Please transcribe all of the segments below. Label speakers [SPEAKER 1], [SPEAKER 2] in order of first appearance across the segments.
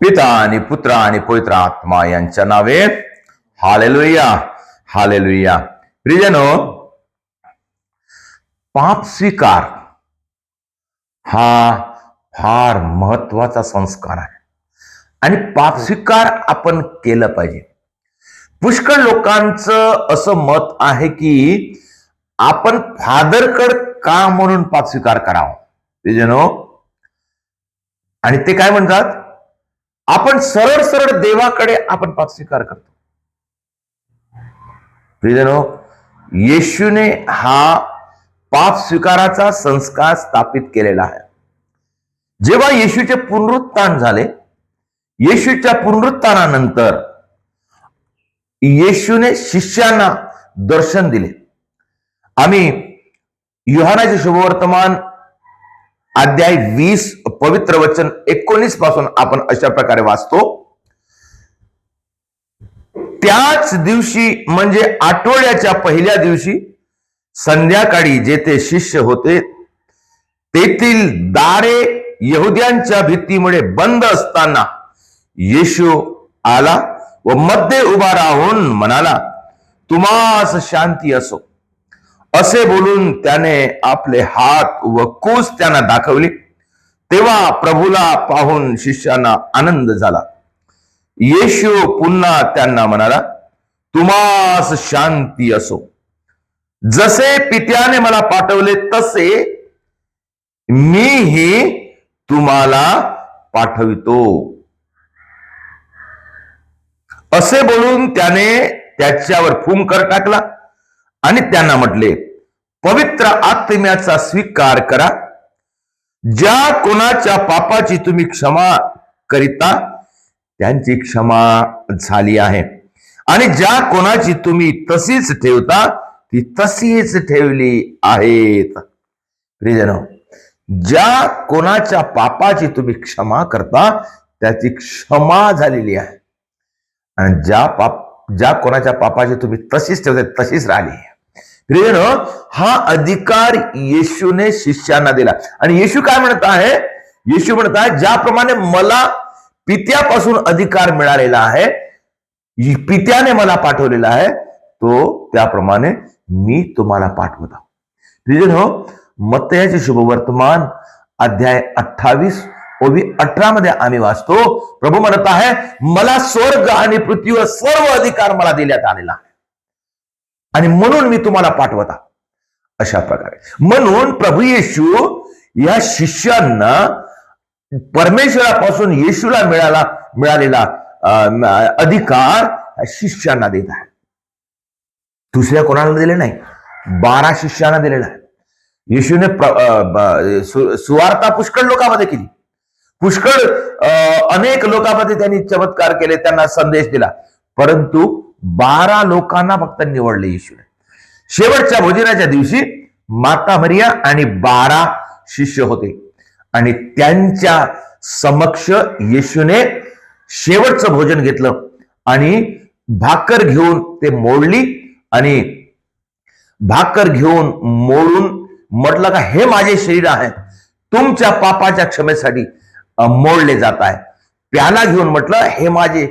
[SPEAKER 1] पिता आणि पुत्र आणि पवित्र आत्मा यांच्या नावे हालेलुया हालेलुया। प्रियजनो, पाप स्वीकार हा फार महत्वाचा संस्कार आहे आणि पाप स्वीकार आपण केलं पाहिजे। पुष्कळ लोकांचं असं मत आहे की आपण फादरकड का म्हणून पाप स्वीकार करावा। प्रियजनो, आणि ते काय म्हणतात, आपण सरळ सरळ देवाकडे आपण पाप स्वीकार करतो। प्रियजनो, येशूने हा पाप स्वीकाराचा संस्कार स्थापित केलेला आहे। जेव्हा येशूचे पुनरुत्थान झाले, येशूच्या पुनरुत्थानानंतर येशूने शिष्यांना दर्शन दिले। आम्ही योहानाचे शुभवर्तमान अध्याय 20 पवित्र वचन 19 पासून आपण अशा प्रकारे वाचतो। त्याच दिवशी म्हणजे आठवड्याच्या पहिल्या दिवशी संध्याकाळी जेथे शिष्य होते तेथील दारे यहुद्यांच्या भीतीमुळे बंद असताना येशू आला व मध्ये उभा राहून म्हणाला, तुम्हास शांती असो। असे बोलून त्याने आपले हात व कूस त्यांना दाखवले। तेव्हा प्रभूला पाहून शिष्यांना आनंद झाला। येशू पुन्हा त्यांना म्हणाला, तुम्हास शांती असो। जसे पित्याने मला पाठवले तसे मीही तुम्हाला पाठवितो। असे बोलून त्याने त्याच्यावर फुंकर टाकला आणि त्यांना म्हटले, पवित्र आत्म्याचा स्वीकार करा। ज्या कोणाच्या पापाची तुम्ही क्षमा करिता त्यांची क्षमा झाली आहे, आणि ज्या कोणाची तुम्ही तशीच ठेवता ती तशीच ठेवली आहेत। प्रियजनो, ज्या कोणाच्या पापाची तुम्ही क्षमा करता त्याची क्षमा झालेली आहे, आणि ज्या कोणाच्या पापाची तुम्ही तशीच ठेवता तशीच राहिली। प्रियजनो, हा अधिकार येशूने शिष्यांना दिला। आणि येशू काय म्हणत आहे? येशू म्हणत आहे, ज्याप्रमाणे मला पित्यापासून अधिकार मिळालेला आहे, पित्याने मला पाठवलेला आहे, तो त्याप्रमाणे मी तुम्हाला पाठवत आहोत। प्रियजनो, मत्तयाचे शुभवर्तमान अध्याय 28 ओवी 18 मध्ये आम्ही वाचतो, प्रभू म्हणत आहे, मला स्वर्ग आणि पृथ्वीवर सर्व अधिकार मला देण्यात आलेला आहे, आणि म्हणून मी तुम्हाला पाठवता। अशा प्रकारे म्हणून प्रभू येशू या शिष्यांना परमेश्वरापासून येशूला मिळालेला अधिकार शिष्यांना देत आहे। दुसऱ्या कोणाला दिले नाही, 12 शिष्यांना दिलेला आहे। येशूने सुवार्ता पुष्कळ लोकांमध्ये केली, पुष्कळ अनेक लोकांमध्ये त्यांनी चमत्कार केले, त्यांना संदेश दिला, परंतु 12 लोकांना फक्त निवडले येशूने। शेवटच्या भोजनाच्या दिवशी माता मरिया आणि 12 शिष्य होते, आणि त्यांच्या समक्ष येशूने शेवटचं भोजन घेतलं आणि भाकर घेऊन ते मोडली, आणि भाकर घेऊन मोडून म्हटलं का, हे माझे शरीर आहे, तुमच्या पापाच्या क्षमेसाठी मोडले जात आहे। प्याला घेऊन म्हटलं, हे माझे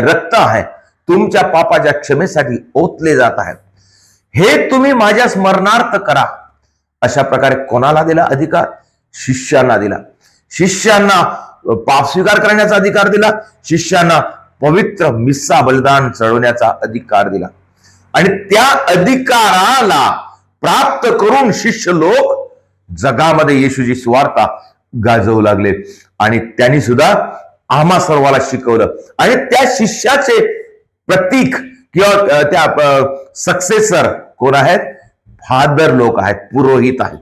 [SPEAKER 1] रक्त आहे, तुमच्या पापाच्या क्षमेसाठी ओतले जात आहे, हे तुम्ही माझ्या स्मरणार्थ करा। अशा प्रकारे कोणाला दिला अधिकार? शिष्यांना दिला। शिष्यांना पाप स्वीकार करण्याचा अधिकार दिला, शिष्यांना पवित्र मिस्सा बलिदान चढवण्याचा अधिकार दिला, आणि त्या अधिकाराला प्राप्त करून शिष्य लोक जगामध्ये येशूची सुवार्ता गाजवू लागले, आणि त्यांनी सुद्धा आम्हा सर्वाला शिकवलं। आणि त्या शिष्याचे प्रतीक किंवा त्या सक्सेसर कोण आहेत? फादर लोक आहेत, पुरोहित आहेत।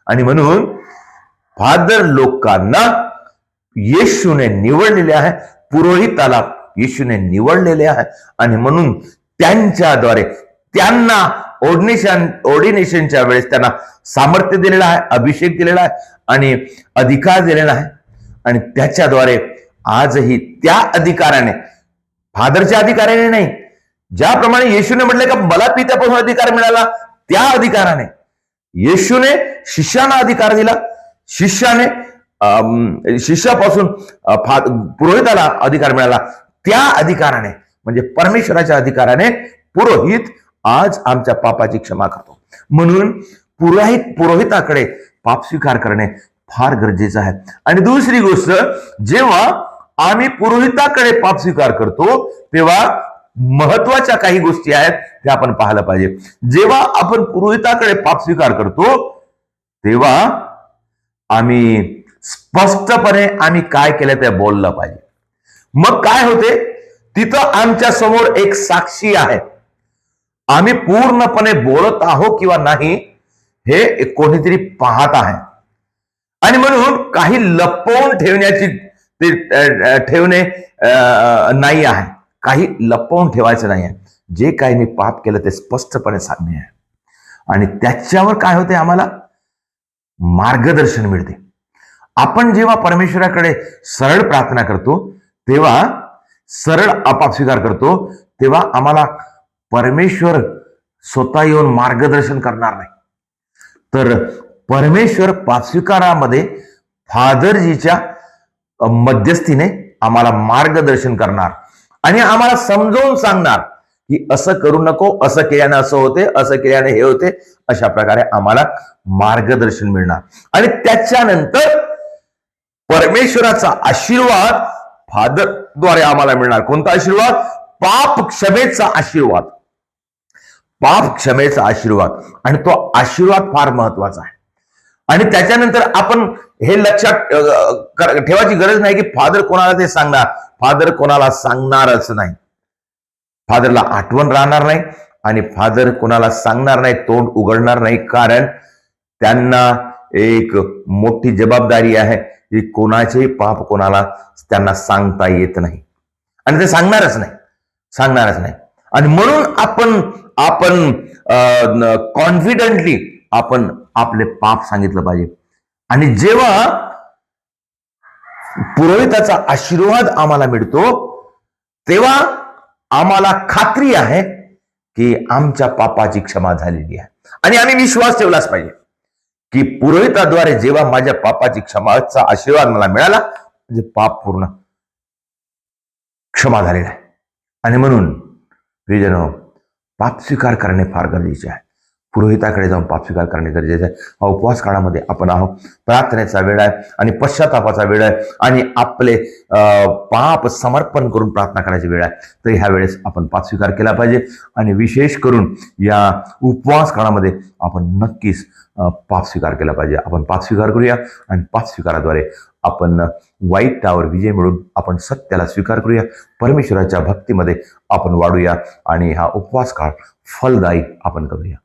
[SPEAKER 1] आणि म्हणून फादर लोकांना येशूने निवडलेले आहे, पुरोहिताला येशूने निवडलेले आहे, आणि म्हणून त्यांच्याद्वारे त्यांना ऑर्डिनेशनच्या वेळेस त्यांना सामर्थ्य दिलेलं आहे, अभिषेक दिलेला आहे, आणि अधिकार दिलेला आहे, आणि त्याच्याद्वारे आजही त्या अधिकाराने, फादरच्या अधिकाराने नाही, ज्याप्रमाणे येशूने म्हटले का मला पित्यापासून अधिकार मिळाला, त्या अधिकाराने येशूने शिष्यांना अधिकार दिला, शिष्याने शिष्यापासून पुरोहिताला अधिकार मिळाला, त्या अधिकाराने म्हणजे परमेश्वराच्या अधिकाराने पुरोहित आज आमच्या पापाची क्षमा करतो. म्हणून पुरोहिताकडे पाप स्वीकार करणे फार गरजेचं आहे. आणि दुसरी गोष्ट, जेव्हा आम्ही पुरोहिताकडे पाप स्वीकार करतो तेव्हा महत्वाच्या काही गोष्टी आहेत त्या आपण पाहायला पाहिजे. जेव्हा आपण पुरोहिताकडे पाप स्वीकार करतो तेव्हा आम्ही स्पष्टपणे आम्ही काय केलं ते बोललं पाहिजे. मग काय होते, तिथं आमच्या समोर एक साक्षी आहे. आम्ही पूर्णपणे बोलत आहोत किंवा नाही हे कोणीतरी पाहत आहे. आणि म्हणून काही लपवून ठेवणे नाही आहे, काही लपवून ठेवायचं नाही आहे. जे काही मी पाप केलं ते स्पष्टपणे सांगणे आहे. आणि त्याच्यावर काय होते, आम्हाला मार्गदर्शन मिळते. आपण जेव्हा परमेश्वराकडे सरळ प्रार्थना करतो तेव्हा, सरळ पाप स्वीकार करतो तेव्हा आम्हाला परमेश्वर स्वतः येऊन मार्गदर्शन करणार नाही, तर परमेश्वर पाप स्वीकारामध्ये फादरजीच्या मध्यस्थीने आम्हाला मार्गदर्शन करणार आणि आम्हाला समजावून सांगणार की असं करू नको, असं केल्याने असं होते, असं केल्याने हे होते. अशा प्रकारे आम्हाला मार्गदर्शन मिळणार. आणि त्याच्यानंतर परमेश्वराचा आशीर्वाद फादरद्वारे आम्हाला मिळणार. कोणता आशीर्वाद? पाप क्षमेचा आशीर्वाद. पाप क्षमेचा आशीर्वाद. आणि तो आशीर्वाद फार महत्वाचा आहे. आणि त्याच्यानंतर आपण हे लक्षात ठेवायची गरज नाही की फादर कोणाला ते सांगणार. फादर कोणाला सांगणारच नाही. फादरला आठवण राहणार नाही आणि फादर कोणाला सांगणार नाही, तोंड उघडणार नाही. कारण त्यांना एक मोठी जबाबदारी आहे की कोणाचेही पाप कोणाला त्यांना सांगता येत नाही आणि ते सांगणारच नाही. आणि म्हणून आपण कॉन्फिडेंटली आपण आपले पाप सांगितलं पाहिजे. आणि जेव्हा पुरोहिताचा आशीर्वाद आम्हाला मिळतो तेव्हा आम्हाला खात्री आहे की आमच्या पापाची क्षमा झालेली आहे. आणि आम्ही विश्वास ठेवलाच पाहिजे की पुरोहिताद्वारे जेव्हा माझ्या पापाची क्षमाचा आशीर्वाद मला मिळाला म्हणजे पाप पूर्ण क्षमा झालेला आहे. आणि म्हणून प्रियजनो, पाप स्वीकार करणे फार गरजेचे आहे. पुरोहिताकडे जाऊन पाप स्वीकार करणे गरजेचे आहे. हा उपवास काळामध्ये आपण आहोत. प्रार्थनेचा वेळ आहे आणि पश्चातापाचा वेळ आहे आणि आपले पाप समर्पण करून प्रार्थना करायची वेळ आहे. तर ह्या वेळेस आपण पाप स्वीकार केला पाहिजे. आणि विशेष करून या उपवास काळामध्ये आपण नक्कीच पाप स्वीकार केला पाहिजे. आपण पाप स्वीकार करूया आणि पाप स्वीकाराद्वारे आपण वाईटावर विजय मिळून आपण सत्याला स्वीकार करूया. परमेश्वराच्या भक्तीमध्ये आपण वाढूया आणि हा उपवास काळ फलदायी आपण करूया.